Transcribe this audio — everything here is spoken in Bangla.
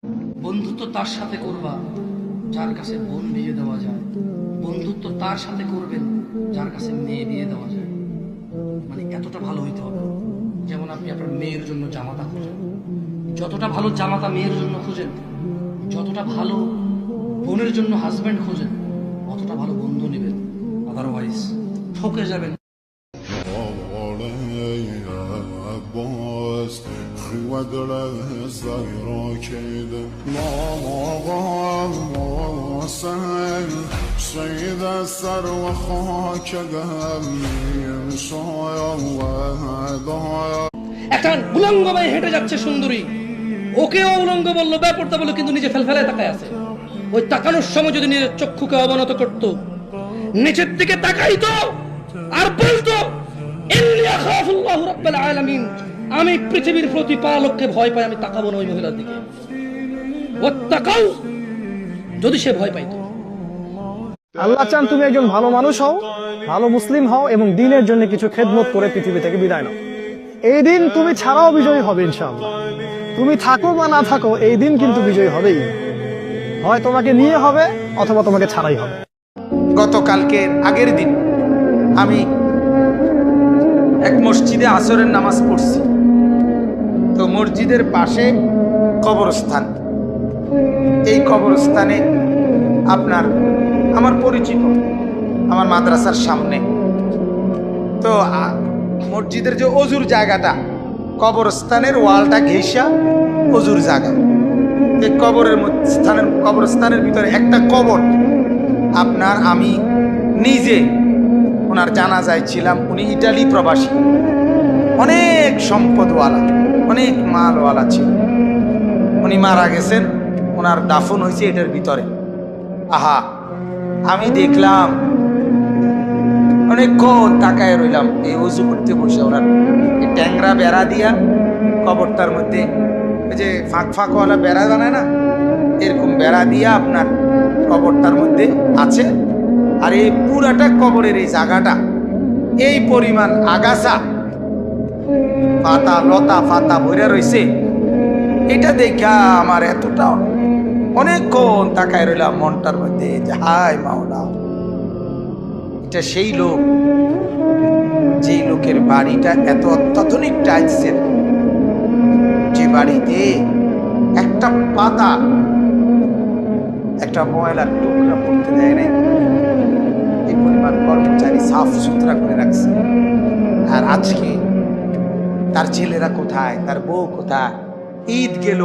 বন্ধুত্ব তার সাথে করবা যার কাছে বোন বিয়ে দেওয়া যায়, বন্ধুত্ব তার সাথে করবেন যার কাছে মেয়ে বিয়ে দেওয়া যায়। মানে এতটা ভালো হইতে হবে। যেমন আপনি আপনার মেয়ের জন্য জামাতা খোঁজেন, যতটা ভালো জামাতা মেয়ের জন্য খোঁজেন, যতটা ভালো বোনের জন্য হাজব্যান্ড খোঁজেন, অতটা ভালো বন্ধু নেবেন। আদারওয়াইজ ঠকে যাবেন। একটা উলঙ্গ মেয়ে হেঁটে যাচ্ছে সুন্দরী, ওকেও উলঙ্গ বললো, ব্যাপারটা বললো, কিন্তু নিজে ফেলফেলে তাকায় আছে। ওই তাকানোর সময় যদি নিজের চক্ষুকে অবনত করত, নিচের দিকে তাকাইতো আর বলতো ইন্নী আখাফুল্লাহ রাব্বুল আলামিন, আমি পৃথিবীর প্রতিপালককে ভয় পাই, আমি তাকাবো না ওই মহিলার দিকে। ওয়াত্তাকাউ, যদি সে ভয় পাইতো। আল্লাহ চান তুমি একজন ভালো মানুষ হও, ভালো মুসলিম হও এবং দ্বীনের জন্য কিছু খেদমত করে পৃথিবী থেকে বিদায় নাও। এই দিন তুমি ছাড়াও বিজয়ী হবে ইনশাআল্লাহ। তুমি থাকো বা না থাকো, এই দিন কিন্তু বিজয়ী হবেই। হয় তোমাকে নিয়ে হবে অথবা তোমাকে ছাড়াই হবে। গতকালকের আগের দিন আমি এক মসজিদে আসরের নামাজ পড়ছি। তো মসজিদের পাশে কবরস্থান, এই কবরস্থানে আপনার আমার পরিচিত, আমার মাদ্রাসার সামনে। তো মসজিদের যে অজুর জায়গাটা, কবরস্থানের ওয়ালটা ঘেঁষা অজুর জায়গা। এই কবরস্থানের ভিতরে একটা কবর আপনার, আমি নিজে ওনার জানাজায় ছিলাম। উনি ইটালি প্রবাসী, অনেক সম্পদওয়ালা, অনেক মালওয়ালা ছিল। উনি মারা গেছেন, ওনার দাফন হয়েছে এটার ভিতরে। আহা, আমি দেখলাম, অনেকক্ষণ তাকায় রইলাম এই উজু করতে বসে। ওনার এই ট্যাংরা বেড়া দিয়া কবরটার মধ্যে, ওই যে ফাঁকওয়ালা বেড়া বানায় না, এরকম বেড়া দিয়া আপনার কবরটার মধ্যে আছে। আর এই পুরাটা কবরের এই জায়গাটা এই পরিমাণ আগাছা, পাতা লতা পাতা ভরে রয়েছে। এটা দেখা আমার এতটা অনেকক্ষণ তাকায় রইলাম মনটার মধ্যে যে হায় মাওলা, এটা সেই লোক, যেই লোকের বাড়িটা এত অত্যাধুনিক টাইলসের, যে বাড়িতে একটা পাতা, একটা ময়লার টুকরা পড়তে দেয় নাই। এই পরিমাণ কর্মচারী সাফ সুতরা করে রাখছে। আর আজকে তার ছেলেরা কোথায়, তার বউ কোথায়? ঈদ গেল,